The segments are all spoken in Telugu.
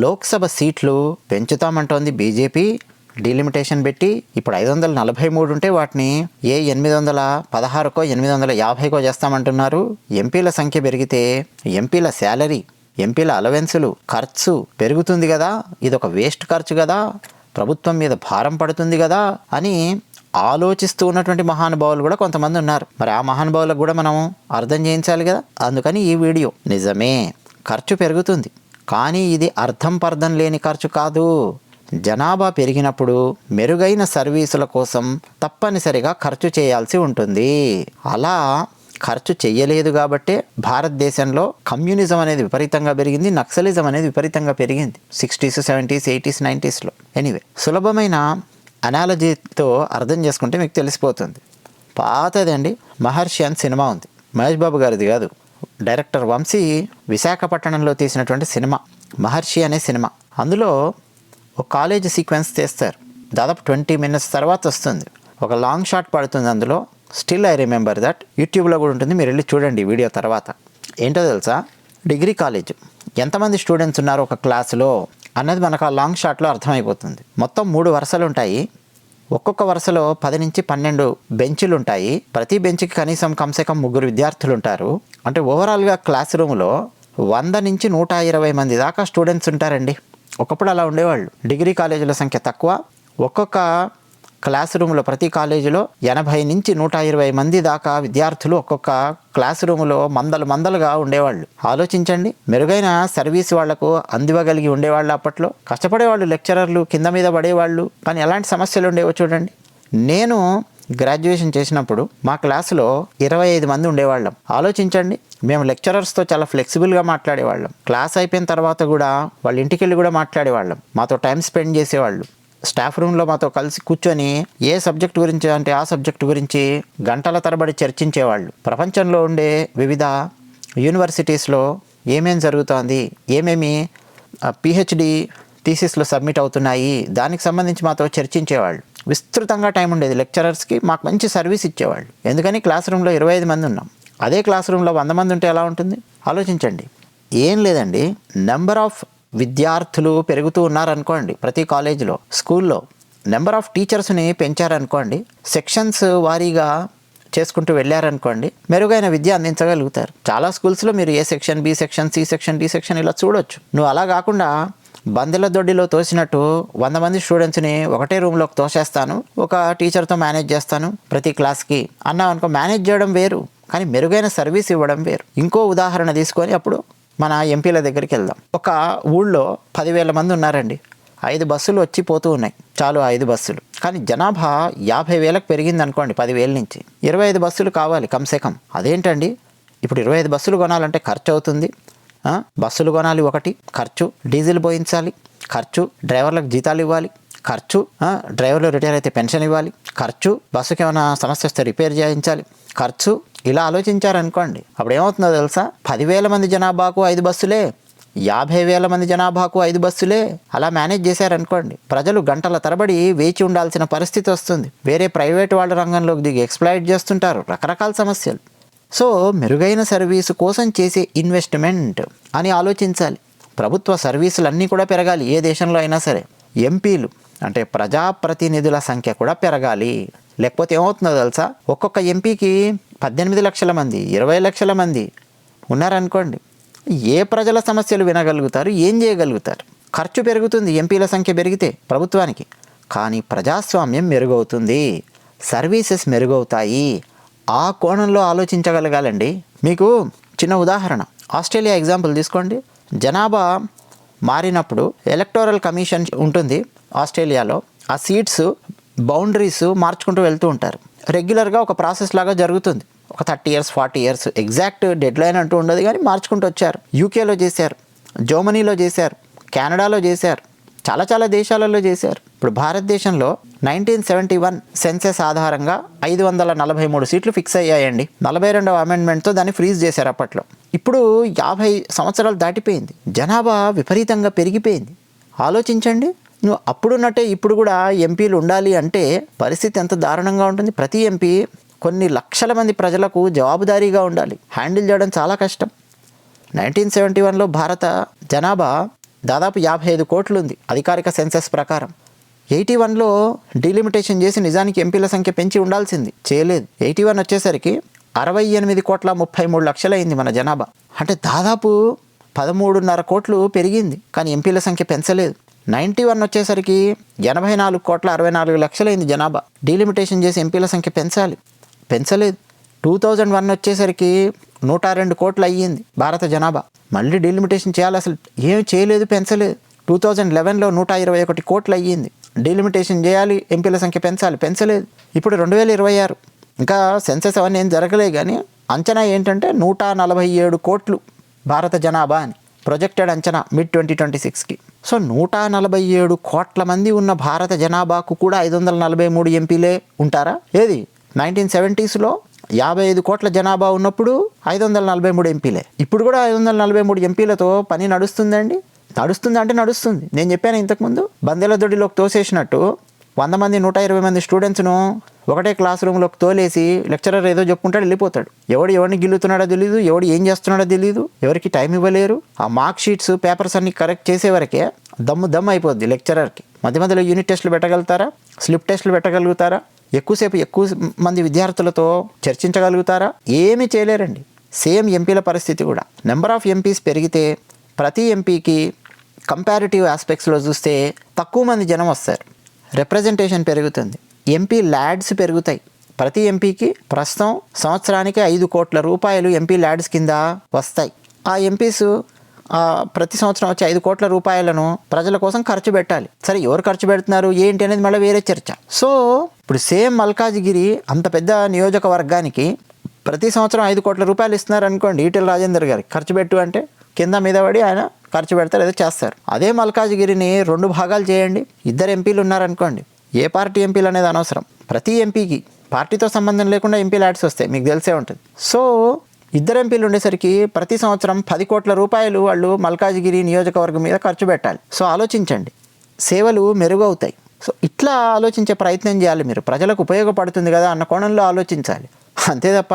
లోక్సభ సీట్లు పెంచుతామంటోంది బీజేపీ. డీలిమిటేషన్ పెట్టి ఇప్పుడు 543 ఉంటే వాటిని 816కో 850కో చేస్తామంటున్నారు. ఎంపీల సంఖ్య పెరిగితే ఎంపీల శాలరీ, ఎంపీల అలవెన్సులు ఖర్చు పెరుగుతుంది కదా, ఇదొక వేస్ట్ ఖర్చు కదా, ప్రభుత్వం మీద భారం పడుతుంది కదా అని ఆలోచిస్తూ ఉన్నటువంటి మహానుభావులు కూడా కొంతమంది ఉన్నారు. మరి ఆ మహానుభావులకు కూడా మనం అర్థం చేయించాలి కదా. అందుకని ఈ వీడియో. నిజమే, ఖర్చు పెరుగుతుంది, కానీ ఇది అర్థం పర్థం లేని ఖర్చు కాదు. జనాభా పెరిగినప్పుడు మెరుగైన సర్వీసుల కోసం తప్పనిసరిగా ఖర్చు చేయాల్సి ఉంటుంది. అలా ఖర్చు చెయ్యలేదు కాబట్టే భారతదేశంలో కమ్యూనిజం అనేది విపరీతంగా పెరిగింది, నక్సలిజం అనేది విపరీతంగా పెరిగింది 60s, 70s, 80s, 90sలో. ఎనీవే, సులభమైన అనాలజీతో అర్థం చేసుకుంటే మీకు తెలిసిపోతుంది. పాతదండి, మహర్షి అని సినిమా ఉంది, మహేష్ బాబు గారిది కాదు, డైరెక్టర్ వంశీ విశాఖపట్నంలో తీసినటువంటి సినిమా మహర్షి అనే సినిమా. అందులో ఒక కాలేజ్ సీక్వెన్స్ తీస్తారు, దాదాపు 20 minutes తర్వాత వస్తుంది, ఒక లాంగ్ షాట్ పడుతుంది. అందులో స్టిల్ ఐ రిమెంబర్ దట్. యూట్యూబ్లో కూడా ఉంటుంది, మీరు వెళ్ళి చూడండి వీడియో తర్వాత. ఏంటో తెలుసా, డిగ్రీ కాలేజ్ ఎంతమంది స్టూడెంట్స్ ఉన్నారు ఒక క్లాసులో అన్నది మనకు ఆ లాంగ్ షాట్లో అర్థమైపోతుంది. మొత్తం 3 వరుసలు ఉంటాయి, ఒక్కొక్క వరుసలో 10 నుంచి 12 బెంచులు ఉంటాయి. ప్రతి బెంచ్కి కనీసం కమ్సేకం 3 విద్యార్థులు ఉంటారు. అంటే ఓవరాల్గా క్లాస్ రూమ్లో 100 నుంచి 120 మంది దాకా స్టూడెంట్స్ ఉంటారండి. ఒకప్పుడు అలా ఉండేవాళ్ళు. డిగ్రీ కాలేజీల సంఖ్య తక్కువ, ఒక్కొక్క క్లాస్ రూమ్లో ప్రతి కాలేజీలో 80 నుంచి 120 మంది దాకా విద్యార్థులు ఒక్కొక్క క్లాస్ రూమ్లో మందలుగా ఉండేవాళ్ళు. ఆలోచించండి, మెరుగైన సర్వీస్ వాళ్లకు అందివ్వగలిగి ఉండేవాళ్ళు. అప్పట్లో కష్టపడేవాళ్ళు, లెక్చరర్లు కింద మీద పడేవాళ్ళు, కానీ ఎలాంటి సమస్యలు ఉండేవో చూడండి. నేను గ్రాడ్యుయేషన్ చేసినప్పుడు మా క్లాసులో 25 మంది ఉండేవాళ్ళం. ఆలోచించండి, మేము లెక్చరర్స్తో చాలా ఫ్లెక్సిబుల్గా మాట్లాడేవాళ్ళం. క్లాస్ అయిపోయిన తర్వాత కూడా వాళ్ళ ఇంటికి వెళ్ళి కూడా మాట్లాడేవాళ్ళం, మాతో టైం స్పెండ్ చేసేవాళ్ళు. స్టాఫ్ రూమ్లో మాతో కలిసి కూర్చొని ఏ సబ్జెక్ట్ గురించి అంటే ఆ సబ్జెక్ట్ గురించి గంటల తరబడి చర్చించేవాళ్ళు. ప్రపంచంలో ఉండే వివిధ యూనివర్సిటీస్లో ఏమేమి జరుగుతోంది, ఏమేమి పిహెచ్డి థీసిస్లో సబ్మిట్ అవుతున్నాయి, దానికి సంబంధించి మాతో చర్చించేవాళ్ళు. విస్తృతంగా టైం ఉండేది లెక్చరర్స్కి, మాకు మంచి సర్వీస్ ఇచ్చేవాళ్ళు. ఎందుకని క్లాస్ రూమ్లో 25 మంది ఉన్నాం. అదే క్లాస్ రూమ్లో 100 మంది ఉంటే ఎలా ఉంటుంది ఆలోచించండి. ఏం లేదండి, నెంబర్ ఆఫ్ విద్యార్థులు పెరుగుతూ ఉన్నారనుకోండి, ప్రతి కాలేజీలో స్కూల్లో నెంబర్ ఆఫ్ టీచర్స్ని పెంచారనుకోండి, సెక్షన్స్ వారీగా చేసుకుంటూ వెళ్ళారనుకోండి, మెరుగైన విద్య అందించగలుగుతారు. చాలా స్కూల్స్లో మీరు A section, B section, C section, D section ఇలా చూడొచ్చు. నువ్వు అలా కాకుండా బందెల దొడ్డిలో తోసినట్టు 100 మంది స్టూడెంట్స్ని ఒకటే రూమ్లోకి తోసేస్తాను, ఒక టీచర్తో మేనేజ్ చేస్తాను ప్రతి క్లాస్కి అన్నావు అనుకో, మేనేజ్ చేయడం వేరు, కానీ మెరుగైన సర్వీస్ ఇవ్వడం వేరు. ఇంకో ఉదాహరణ తీసుకొని అప్పుడు మన ఎంపీల దగ్గరికి వెళ్దాం. ఒక ఊళ్ళో 10,000 మంది ఉన్నారండి, 5 బస్సులు వచ్చి పోతూ ఉన్నాయి, చాలు 5 బస్సులు. కానీ జనాభా 50,000కు పెరిగింది అనుకోండి, 10,000 నుంచి 25 బస్సులు కావాలి కమ్సేకం. అదేంటండి, ఇప్పుడు 25 బస్సులు కొనాలంటే ఖర్చు అవుతుంది. బస్సులు కొనాలి, ఒకటి ఖర్చు, డీజిల్ పోయించాలి ఖర్చు, డ్రైవర్లకు జీతాలు ఇవ్వాలి ఖర్చు, డ్రైవర్లు రిటైర్ అయితే పెన్షన్ ఇవ్వాలి ఖర్చు, బస్సుకి ఏమైనా సమస్య వస్తే రిపేర్ చేయించాలి ఖర్చు. ఇలా ఆలోచించారనుకోండి, అప్పుడు ఏమవుతుందో తెలుసా, 10,000 మంది జనాభాకు 5 బస్సులే, 50,000 మంది జనాభాకు 5 బస్సులే. అలా మేనేజ్ చేశారనుకోండి, ప్రజలు గంటల తరబడి వేచి ఉండాల్సిన పరిస్థితి వస్తుంది. వేరే ప్రైవేట్ వాళ్ళ రంగంలోకి దిగి ఎక్స్ప్లాయిట్ చేస్తుంటారు, రకరకాల సమస్యలు. సో మెరుగైన సర్వీసు కోసం చేసే ఇన్వెస్ట్మెంట్ అని ఆలోచించాలి. ప్రభుత్వ సర్వీసులన్నీ కూడా పెరగాలి, ఏ దేశంలో అయినా సరే. ఎంపీలు అంటే ప్రజాప్రతినిధుల సంఖ్య కూడా పెరగాలి. లేకపోతే ఏమవుతుందో తెలుసా, ఒక్కొక్క ఎంపీకి 18 లక్షల మంది, 20 లక్షల మంది ఉన్నారనుకోండి, ఏ ప్రజల సమస్యలు వినగలుగుతారు, ఏం చేయగలుగుతారు? ఖర్చు పెరుగుతుంది ఎంపీల సంఖ్య పెరిగితే ప్రభుత్వానికి, కానీ ప్రజాస్వామ్యం మెరుగవుతుంది, సర్వీసెస్ మెరుగవుతాయి. ఆ కోణంలో ఆలోచించగలగాలండి. మీకు చిన్న ఉదాహరణ, ఆస్ట్రేలియా ఎగ్జాంపుల్ తీసుకోండి. జనాభా మారినప్పుడు ఎలక్టోరల్ కమిషన్ ఉంటుంది ఆస్ట్రేలియాలో. ఆ సీట్స్ బౌండరీస్ మార్చుకుంటూ వెళ్తూ ఉంటారు. రెగ్యులర్గా ఒక ప్రాసెస్ లాగా జరుగుతుంది. ఒక 30 years 40 years exact dead line అంటూ ఉండదు, కానీ మార్చుకుంటూ వచ్చారు. యూకేలో చేశారు, జర్మనీలో చేశారు, కెనడాలో చేశారు, చాలా దేశాలలో చేశారు. ఇప్పుడు భారతదేశంలో 1971 సెన్సెస్ ఆధారంగా 543 సీట్లు ఫిక్స్ అయ్యాయండి. 42వ అమెండ్మెంట్తో దాన్ని ఫ్రీజ్ చేశారు అప్పట్లో. ఇప్పుడు 50 సంవత్సరాలు దాటిపోయింది, జనాభా విపరీతంగా పెరిగిపోయింది. ఆలోచించండి, నువ్వు అప్పుడున్నట్టే ఇప్పుడు కూడా ఎంపీలు ఉండాలి అంటే పరిస్థితి ఎంత దారుణంగా ఉంటుంది. ప్రతి ఎంపీ కొన్ని లక్షల మంది ప్రజలకు జవాబుదారీగా ఉండాలి, హ్యాండిల్ చేయడం చాలా కష్టం. 1971లో భారత జనాభా దాదాపు 55 కోట్లు ఉంది అధికారిక సెన్సస్ ప్రకారం. 81లో డీలిమిటేషన్ చేసి నిజానికి ఎంపీల సంఖ్య పెంచి ఉండాల్సింది, చేయలేదు. 81 వచ్చేసరికి 68,33,00,000 అయింది మన జనాభా. అంటే దాదాపు 13.5 కోట్లు పెరిగింది, కానీ ఎంపీల సంఖ్య పెంచలేదు. 91 వచ్చేసరికి 84,64,00,000 అయింది జనాభా. డీలిమిటేషన్ చేసి ఎంపీల సంఖ్య పెంచలేదు. 2001 వచ్చేసరికి 102 కోట్లు అయ్యింది భారత జనాభా. మళ్ళీ డీలిమిటేషన్ చేయాలి, అసలు ఏం చేయలేదు, పెంచలేదు. 2011లో 121 కోట్లు అయ్యింది. డీలిమిటేషన్ చేయాలి, ఎంపీల సంఖ్య పెంచలేదు. ఇప్పుడు 2026 ఇంకా సెన్సస్ అవన్నీ ఏం జరగలేదు, కానీ అంచనా ఏంటంటే 147 కోట్లు భారత జనాభా అని ప్రొజెక్టెడ్ అంచనా మిడ్ 2026కి. సో 147 కోట్ల మంది ఉన్న భారత జనాభాకు కూడా 543 ఎంపీలే ఉంటారా? ఏది 1970sలో 55 కోట్ల జనాభా ఉన్నప్పుడు 543 ఎంపీలే. ఇప్పుడు కూడా 543 ఎంపీలతో పని నడుస్తుందండి? నడుస్తుంది. నేను చెప్పాను ఇంతకుముందు, బందెల దొడ్డిలోకి తోసేసినట్టు 100 మంది 120 మంది స్టూడెంట్స్ను ఒకటే క్లాస్ రూమ్లోకి తోలేసి లెక్చరర్ ఏదో చెప్పుకుంటాడు, వెళ్ళిపోతాడు. ఎవరిని గిల్లుతున్నాడో తెలియదు, ఎవడు ఏం చేస్తున్నాడో తెలియదు, ఎవరికి టైం ఇవ్వలేరు. ఆ మార్క్ షీట్స్ పేపర్స్ అన్ని కరెక్ట్ చేసే వరకే దమ్ము అయిపోద్ది లెక్చరర్కి. మధ్యలో యూనిట్ టెస్టులు పెట్టగలుగుతారా? స్లిప్ టెస్టులు పెట్టగలుగుతారా? ఎక్కువ మంది విద్యార్థులతో చర్చించగలుగుతారా? ఏమీ చేయలేరండి. సేమ్ ఎంపీల పరిస్థితి కూడా. నెంబర్ ఆఫ్ ఎంపీస్ పెరిగితే ప్రతి ఎంపీకి కంపారిటివ్ ఆస్పెక్ట్స్లో చూస్తే తక్కువ మంది జనం వస్తారు, రిప్రజెంటేషన్ పెరుగుతుంది, ఎంపీ ల్యాడ్స్ పెరుగుతాయి. ప్రతి ఎంపీకి ప్రస్తుతం సంవత్సరానికి 5 కోట్ల రూపాయలు ఎంపీ ల్యాడ్స్ కింద వస్తాయి. ఆ ఎంపీస్ ప్రతి సంవత్సరం వచ్చే 5 కోట్ల రూపాయలను ప్రజల కోసం ఖర్చు పెట్టాలి. సరే, ఎవరు ఖర్చు పెడుతున్నారు ఏంటి అనేది మళ్ళీ వేరే చర్చ. సో ఇప్పుడు సేమ్ మల్కాజిగిరి అంత పెద్ద నియోజకవర్గానికి ప్రతి సంవత్సరం 5 కోట్ల రూపాయలు ఇస్తున్నారు అనుకోండి, ఈటెల రాజేందర్ గారికి ఖర్చు పెట్టు అంటే కింద మీద పడి ఆయన ఖర్చు పెడతారు, ఏదో చేస్తారు. అదే మల్కాజిగిరిని 2 భాగాలు చేయండి, 2 ఎంపీలు ఉన్నారనుకోండి, ఏ పార్టీ ఎంపీలు అనేది అనవసరం, ప్రతి ఎంపీకి పార్టీతో సంబంధం లేకుండా ఎంపీ ల్యాడ్స్ వస్తాయి, మీకు తెలిసే ఉంటుంది. సో 2 ఎంపీలు ఉండేసరికి ప్రతి సంవత్సరం 10 కోట్ల రూపాయలు వాళ్ళు మల్కాజిగిరి నియోజకవర్గం మీద ఖర్చు పెట్టాలి. సో ఆలోచించండి, సేవలు మెరుగవుతాయి. సో ఇట్లా ఆలోచించే ప్రయత్నం చేయాలి మీరు. ప్రజలకు ఉపయోగపడుతుంది కదా అన్న కోణంలో ఆలోచించాలి. అంతే తప్ప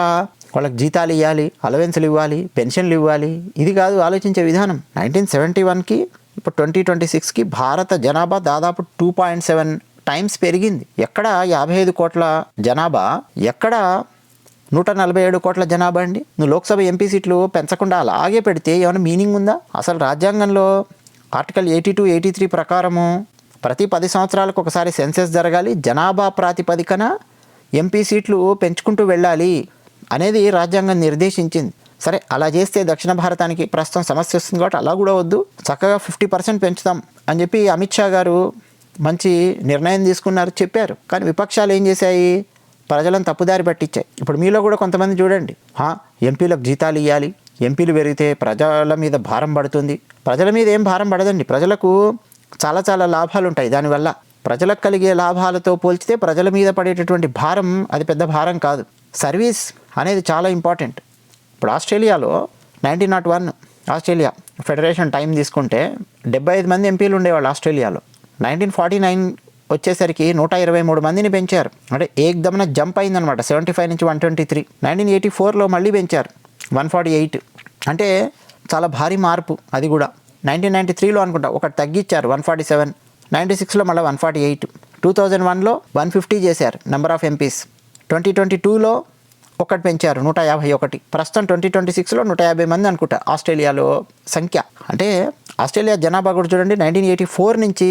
వాళ్ళకి జీతాలు ఇవ్వాలి, అలవెన్స్లు ఇవ్వాలి, పెన్షన్లు ఇవ్వాలి, ఇది కాదు ఆలోచించే విధానం. 1971కి ఇప్పుడు 2026కి భారత జనాభా దాదాపు 2.7 టైమ్స్ పెరిగింది. ఎక్కడ 55 కోట్ల జనాభా, ఎక్కడ 147 కోట్ల జనాభా అండి. నువ్వు లోక్సభ ఎంపీ సీట్లు పెంచకుండా అలాగే పెడితే ఏమైనా మీనింగ్ ఉందా? అసలు రాజ్యాంగంలో ఆర్టికల్ 82, 83 ప్రకారము ప్రతి 10 సంవత్సరాలకు ఒకసారి సెన్సెస్ జరగాలి, జనాభా ప్రాతిపదికన ఎంపీ సీట్లు పెంచుకుంటూ వెళ్ళాలి అనేది రాజ్యాంగం నిర్దేశించింది. సరే, అలా చేస్తే దక్షిణ భారతానికి ప్రస్తుతం సమస్య వస్తుంది కాబట్టి అలా కూడా వద్దు, చక్కగా 50% పెంచుతాం అని చెప్పి అమిత్ షా గారు మంచి నిర్ణయం తీసుకున్నారు, చెప్పారు. కానీ విపక్షాలు ఏం చేశాయి? ప్రజలను తప్పుదారి పట్టించాయి. ఇప్పుడు మీలో కూడా కొంతమంది చూడండి, ఎంపీలకు జీతాలు ఇవ్వాలి, ఎంపీలు పెరిగితే ప్రజల మీద భారం పడుతుంది. ప్రజల మీద ఏం భారం పడదండి, ప్రజలకు చాలా లాభాలు ఉంటాయి దానివల్ల. ప్రజలకు కలిగే లాభాలతో పోల్చితే ప్రజల మీద పడేటటువంటి భారం అది పెద్ద భారం కాదు. సర్వీస్ అనేది చాలా ఇంపార్టెంట్. ఇప్పుడు ఆస్ట్రేలియాలో 1901 ఆస్ట్రేలియా ఫెడరేషన్ టైం తీసుకుంటే 75 మంది ఎంపీలు ఉండేవాళ్ళు ఆస్ట్రేలియాలో. 1949 వచ్చేసరికి 123 మందిని పెంచారు. అంటే ఏకదమ్న జంప్ అయిందనమాట, 75 నుంచి 123. 1984లో మళ్ళీ పెంచారు 148. అంటే చాలా భారీ మార్పు అది కూడా. 1993లో అనుకుంటా ఒకటి తగ్గించారు 147. 96లో మళ్ళీ 148. 2001లో 150 చేశారు నెంబర్ ఆఫ్ ఎంపీస్. 2022లో ఒకటి పెంచారు 151. ప్రస్తుతం 2026లో 150 మంది అనుకుంటా ఆస్ట్రేలియాలో సంఖ్య. అంటే ఆస్ట్రేలియా జనాభా కూడా చూడండి 1984 నుంచి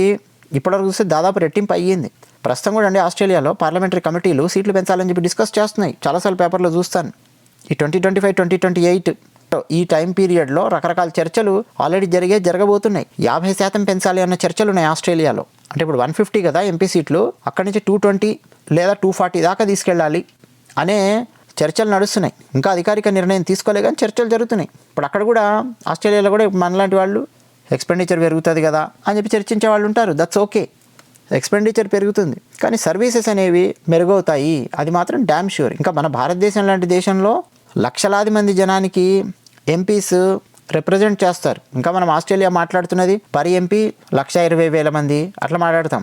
ఇప్పటివరకు చూస్తే దాదాపు రెట్టింపు అయ్యింది. ప్రస్తుతం కూడా అండి ఆస్ట్రేలియాలో పార్లమెంటరీ కమిటీలు సీట్లు పెంచాలని చెప్పి డిస్కస్ చేస్తున్నాయి. చాలాసార్లు పేపర్లో చూస్తాను. ఈ 2025, 2028 ఈ టైం పీరియడ్లో రకరకాల చర్చలు ఆల్రెడీ జరగబోతున్నాయి. 50% పెంచాలి అన్న చర్చలు ఉన్నాయి ఆస్ట్రేలియాలో. అంటే ఇప్పుడు 150 కదా ఎంపీ సీట్లు, అక్కడి నుంచి 220 లేదా 240 దాకా తీసుకెళ్ళాలి అనే చర్చలు నడుస్తున్నాయి. ఇంకా అధికారిక నిర్ణయం తీసుకోలే కానీ చర్చలు జరుగుతున్నాయి. ఇప్పుడు అక్కడ కూడా ఆస్ట్రేలియాలో కూడా మనలాంటి వాళ్ళు ఎక్స్పెండిచర్ పెరుగుతుంది కదా అని చెప్పి చర్చించే వాళ్ళు ఉంటారు. దట్స్ ఓకే, ఎక్స్పెండిచర్ పెరుగుతుంది కానీ సర్వీసెస్ అనేవి మెరుగవుతాయి, అది మాత్రం డ్యామ్ ష్యూర్. ఇంకా మన భారతదేశం లాంటి దేశంలో లక్షలాది మంది జనానికి ఎంపీస్ రిప్రజెంట్ చేస్తారు. ఇంకా మనం ఆస్ట్రేలియా మాట్లాడుతున్నది పర్ ఎంపీ 120,000 మంది అట్లా మాట్లాడతాం.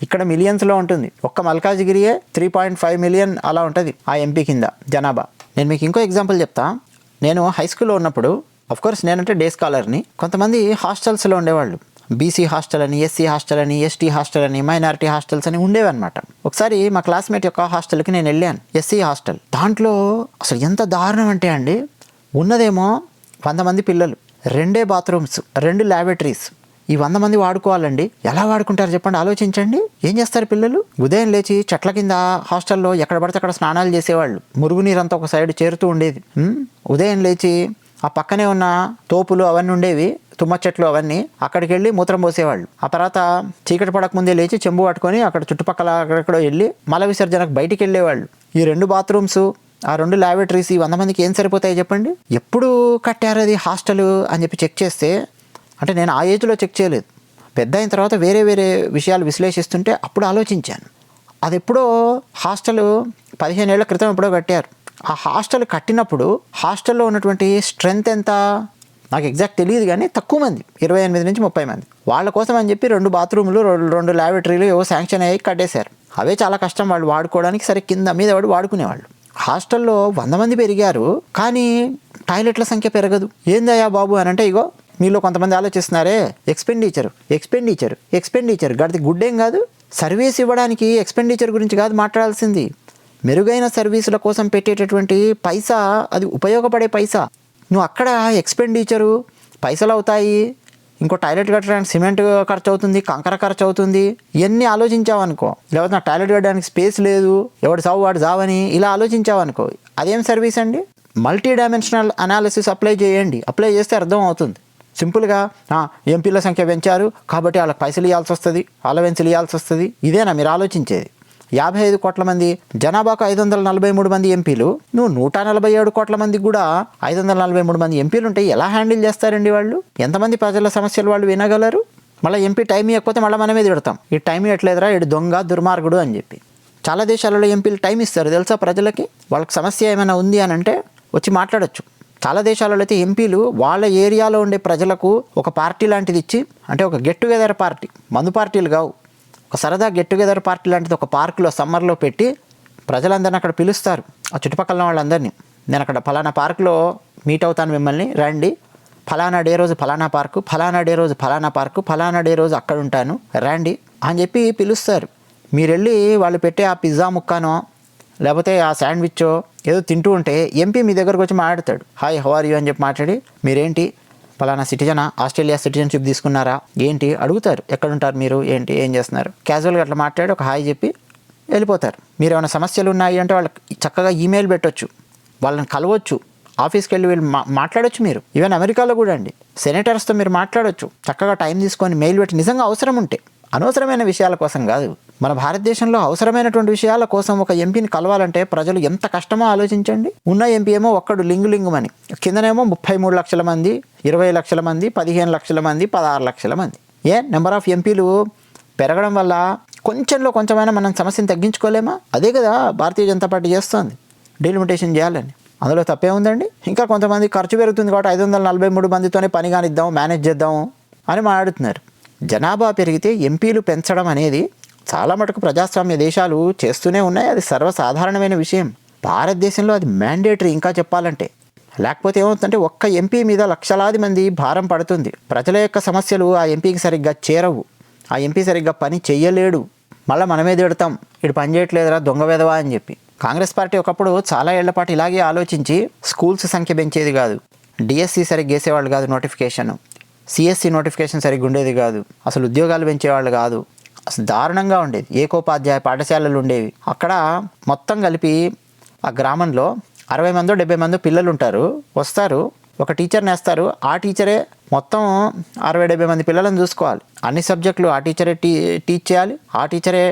ఇక్కడ మిలియన్స్లో ఉంటుంది. ఒక్క మల్కాజిగిరియే 3.5 మిలియన్ అలా ఉంటుంది ఆ ఎంపీ కింద జనాభా. నేను మీకు ఇంకో ఎగ్జాంపుల్ చెప్తా. నేను హై స్కూల్లో ఉన్నప్పుడు కోర్స్ నేనంటే డే స్కాలర్ని. కొంతమంది హాస్టల్స్లో ఉండేవాళ్ళు, బీసీ హాస్టల్ అని, ఎస్సీ హాస్టల్ అని, ఎస్టీ హాస్టల్ అని, మైనారిటీ హాస్టల్స్ అని ఉండేవన్నమాట. ఒకసారి మా క్లాస్మేట్ యొక్క హాస్టల్కి నేను వెళ్ళాను, ఎస్సీ హాస్టల్. దాంట్లో అసలు ఎంత దారుణం అంటే అండి, ఉన్నదేమో 100 మంది పిల్లలు, 2 బాత్రూమ్స్, 2 ల్యాబొరేటరీస్. ఈ 100 మంది వాడుకోవాలండి. ఎలా వాడుకుంటారు చెప్పండి, ఆలోచించండి. ఏం చేస్తారు పిల్లలు? ఉదయం లేచి చెట్ల కింద హాస్టల్లో ఎక్కడ పడితే అక్కడ స్నానాలు చేసేవాళ్ళు. మురుగునీరంతా ఒక సైడ్ చేరుతూ ఉండేది. ఉదయం లేచి ఆ పక్కనే ఉన్న తోపులు అవన్నీ ఉండేవి, తుమ్మ చెట్లు అవన్నీ, అక్కడికి వెళ్ళి మూత్రం పోసేవాళ్ళు. ఆ తర్వాత చీకటి పడక ముందే లేచి చెంబు పట్టుకొని అక్కడ చుట్టుపక్కల అక్కడెక్కడో వెళ్ళి మల విసర్జనకు బయటికి వెళ్ళేవాళ్ళు. ఈ 2 బాత్రూమ్స్, ఆ 2 ల్యాబొరేటరీస్, ఈ 100 మందికి ఏం సరిపోతాయి చెప్పండి? ఎప్పుడు కట్టారు అది హాస్టల్ అని చెప్పి చెక్ చేస్తే, అంటే నేను ఆ ఏజ్లో చెక్ చేయలేదు, పెద్ద అయిన తర్వాత వేరే వేరే విషయాలు విశ్లేషిస్తుంటే అప్పుడు ఆలోచించాను. అది ఎప్పుడో హాస్టల్ 15 ఏళ్ల క్రితం ఎప్పుడో కట్టారు. ఆ హాస్టల్ కట్టినప్పుడు హాస్టల్లో ఉన్నటువంటి స్ట్రెంత్ ఎంత నాకు ఎగ్జాక్ట్ తెలియదు, కానీ తక్కువ మంది, 28 నుంచి 30 మంది. వాళ్ళ కోసం అని చెప్పి 2 బాత్రూములు, 2 ల్యాబొరేటరీలు ఏవో శాంక్షన్ అయ్యి కట్టేశారు. అవే చాలా కష్టం వాళ్ళు వాడుకోవడానికి, సరే కింద మీద వాడు వాడుకునేవాళ్ళు. హాస్టల్లో 100 మంది పెరిగారు, కానీ టాయిలెట్ల సంఖ్య పెరగదు. ఏందయ్యా బాబు అని అంటే, ఇగో మీలో కొంతమంది ఆలోచిస్తున్నారే, ఎక్స్పెండిచర్ గడిది గుడ్డేం కాదు. సర్వీస్ ఇవ్వడానికి ఎక్స్పెండిచర్ గురించి కాదు మాట్లాడాల్సింది, మెరుగైన సర్వీసుల కోసం పెట్టేటటువంటి పైసా, అది ఉపయోగపడే పైసా. నువ్వు అక్కడ ఎక్స్పెండిచరు పైసలు అవుతాయి, ఇంకో టాయిలెట్ కట్టడానికి సిమెంట్ ఖర్చు అవుతుంది, కంకర ఖర్చు అవుతుంది, ఇవన్నీ ఆలోచించావనుకో, లేకపోతే నా టాయిలెట్ కట్టడానికి స్పేస్ లేదు, ఎవడు సావు వాడు సావని ఇలా ఆలోచించావనుకో, అదేం సర్వీస్ అండి? మల్టీ డైమెన్షనల్ అనాలిసిస్ అప్లై చేస్తే అర్థం అవుతుంది. సింపుల్గా ఎంపీల సంఖ్య పెంచారు కాబట్టి వాళ్ళకి పైసలు ఇవ్వాల్సి వస్తుంది, అలవెన్సులు ఇవ్వాల్సి వస్తుంది, ఇదేనా మీరు ఆలోచించేది? 55 కోట్ల మంది జనాభాకు 543 మంది ఎంపీలు, నువ్వు 147 కోట్ల మందికి కూడా 543 మంది ఎంపీలు ఉంటే ఎలా హ్యాండిల్ చేస్తారండి వాళ్ళు? ఎంతమంది ప్రజల సమస్యలు వాళ్ళు వినగలరు? మళ్ళీ ఎంపీ టైం ఇవ్వకపోతే మళ్ళీ మనమే తిడతాం, ఈ టైం ఇవ్వట్లేదురా, ఇడు దొంగ దుర్మార్గుడు అని చెప్పి. చాలా దేశాలలో ఎంపీలు టైం ఇస్తారు తెలుసా ప్రజలకి. వాళ్ళకి సమస్య ఏమైనా ఉంది అని అంటే వచ్చి మాట్లాడచ్చు. చాలా దేశాలలో అయితే ఎంపీలు వాళ్ళ ఏరియాలో ఉండే ప్రజలకు ఒక పార్టీ లాంటిది ఇచ్చి, అంటే ఒక గెట్ టుగెదర్ పార్టీ, మందు పార్టీలు కావు, ఒక సరదా గెట్ టుగెదర్ పార్టీ లాంటిది ఒక పార్కులో సమ్మర్లో పెట్టి ప్రజలందరినీ అక్కడ పిలుస్తారు, ఆ చుట్టుపక్కల వాళ్ళందరినీ. నేను అక్కడ ఫలానా పార్కులో మీట్ అవుతాను, మిమ్మల్ని రండి, ఫలానా డే రోజు ఫలానా పార్కు, ఫలానా డే రోజు ఫలానా పార్కు, ఫలానా డే రోజు అక్కడ ఉంటాను రండి అని చెప్పి పిలుస్తారు. మీరు వెళ్ళి వాళ్ళు పెట్టే ఆ పిజ్జా ముక్కనో లేకపోతే ఆ శాండ్విచ్ ఏదో తింటూ ఉంటే ఎంపీ మీ దగ్గరకు వచ్చి మాట్లాడతాడు, హాయ్ హౌ ఆర్ యూ అని చెప్పి మాట్లాడి, మీరేంటి ఫలానా సిటిజనా, ఆస్ట్రేలియా సిటిజన్షిప్ తీసుకున్నారా ఏంటి అడుగుతారు, ఎక్కడుంటారు మీరు, ఏంటి ఏం చేస్తున్నారు, క్యాజువల్గా అట్లా మాట్లాడి ఒక హాయ్ చెప్పి వెళ్ళిపోతారు. మీరు ఏమైనా సమస్యలు ఉన్నాయి అంటే వాళ్ళకి చక్కగా ఈమెయిల్ పెట్టొచ్చు, వాళ్ళని కలవచ్చు, ఆఫీస్కి వెళ్ళి వీళ్ళు మాట్లాడొచ్చు. మీరు ఈవెన్ అమెరికాలో కూడా అండి సెనేటర్స్తో మీరు మాట్లాడొచ్చు, చక్కగా టైం తీసుకొని మెయిల్ పెట్టి, నిజంగా అవసరం ఉంటే, అనవసరమైన విషయాల కోసం కాదు. మన భారతదేశంలో అవసరమైనటువంటి విషయాల కోసం ఒక ఎంపీని కలవాలంటే ప్రజలు ఎంత కష్టమో ఆలోచించండి. ఉన్న ఎంపీ ఏమో ఒక్కడు లింగుమని, కిందనేమో 33 లక్షల మంది, 20 లక్షల మంది, 15 లక్షల మంది, 16 లక్షల మంది. నెంబర్ ఆఫ్ ఎంపీలు పెరగడం వల్ల కొంచెంలో కొంచెమైనా మనం సమస్యను తగ్గించుకోలేమా? అదే కదా భారతీయ జనతా పార్టీ చేస్తుంది, డీలిమిటేషన్ చేయాలని. అందులో తప్పే ఉందండి. ఇంకా కొంతమంది ఖర్చు పెరుగుతుంది కాబట్టి 543 మందితోనే పని కానిద్దాం, మేనేజ్ చేద్దాం అని మాట్లాడుతున్నారు. జనాభా పెరిగితే ఎంపీలు పెంచడం అనేది చాలా మటుకు ప్రజాస్వామ్య దేశాలు చేస్తూనే ఉన్నాయి, అది సర్వసాధారణమైన విషయం. భారతదేశంలో అది మ్యాండేటరీ ఇంకా చెప్పాలంటే. లేకపోతే ఏమవుతుందంటే ఒక్క ఎంపీ మీద లక్షలాది మంది భారం పడుతుంది, ప్రజల యొక్క సమస్యలు ఆ ఎంపీకి సరిగ్గా చేరవు, ఆ ఎంపీ సరిగ్గా పని చెయ్యలేడు, మళ్ళీ మనమే తిడతాం, ఇటు పని చేయట్లేదురా దొంగ వెధవా అని చెప్పి. కాంగ్రెస్ పార్టీ ఒకప్పుడు చాలా ఏళ్ల పాటు ఇలాగే ఆలోచించి స్కూల్స్ సంఖ్య పెంచేది కాదు, డిఎస్సి సరిగ్గా వేసేవాళ్ళు కాదు, నోటిఫికేషన్ సిఎస్సి నోటిఫికేషన్ సరిగ్గా ఉండేది కాదు, అసలు ఉద్యోగాలు పెంచేవాళ్ళు కాదు, అసలు దారుణంగా ఉండేది. ఏకోపాధ్యాయ పాఠశాలలు ఉండేవి. అక్కడ మొత్తం కలిపి ఆ గ్రామంలో 60 మందో 70 మందో పిల్లలు ఉంటారు, వస్తారు, ఒక టీచర్ని వేస్తారు, ఆ టీచరే మొత్తం 60-70 మంది పిల్లలను చూసుకోవాలి, అన్ని సబ్జెక్టులు ఆ టీచరే టీచ్ చేయాలి, ఆ టీచరే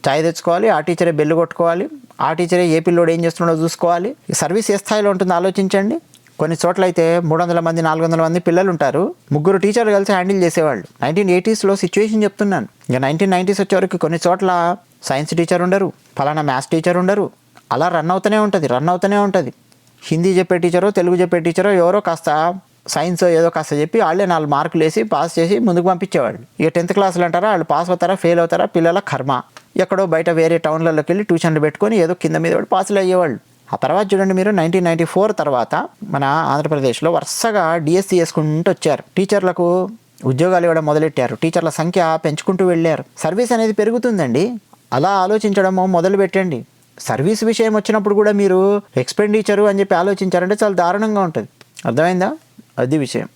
చాయ్ తెచ్చుకోవాలి, ఆ టీచరే బెల్లు కొట్టుకోవాలి, ఆ టీచరే ఏ పిల్లోడు ఏం చేస్తున్నాడో చూసుకోవాలి. ఈ సర్వీస్ ఏ స్థాయిలో ఉంటుందో ఆలోచించండి. కొన్ని చోట్ల అయితే 300 మంది 400 మంది పిల్లలు ఉంటారు, 3 టీచర్లు కలిసి హ్యాండిల్ చేసేవాళ్ళు. 1980స్లో సిచ్యువేషన్ చెప్తున్నాను. ఇక 1990s వచ్చే వరకు కొన్ని చోట్ల సైన్స్ టీచర్ ఉండరు, ఫలానా మ్యాథ్స్ టీచర్ ఉండరు, అలా రన్ అవుతూనే ఉంటుంది. హిందీ చెప్పే టీచరో తెలుగు చెప్పే టీచరో ఎవరో కాస్త సైన్స్ ఏదో కాస్త చెప్పి వాళ్ళే 4 మార్కులు వేసి పాస్ చేసి ముందుకు పంపించేవాళ్ళు. ఇక 10th క్లాసులు అంటారా, వాళ్ళు పాస్ అవుతారా ఫెయిల్ అవుతారా పిల్లల కర్మ. ఎక్కడో బయట వేరే టౌన్లలోకి వెళ్ళి ట్యూషన్లు పెట్టుకొని ఏదో కింద మీద పాసులు అయ్యేవాళ్ళు. ఆ తర్వాత చూడండి మీరు 1994 తర్వాత మన ఆంధ్రప్రదేశ్లో వరుసగా డిఎస్సి చేసుకుంటూ వచ్చారు. టీచర్లకు ఉద్యోగాలు ఇవ్వడం మొదలెట్టారు. టీచర్ల సంఖ్య పెంచుకుంటూ వెళ్ళారు. సర్వీస్ అనేది పెరుగుతుందండి. అలా ఆలోచించడము మొదలు పెట్టండి. సర్వీస్ విషయం వచ్చినప్పుడు కూడా మీరు ఎక్స్పెండిచరు అని చెప్పి ఆలోచించారంటే చాలా దారుణంగా ఉంటుంది. అర్థమైందా? అది విషయం.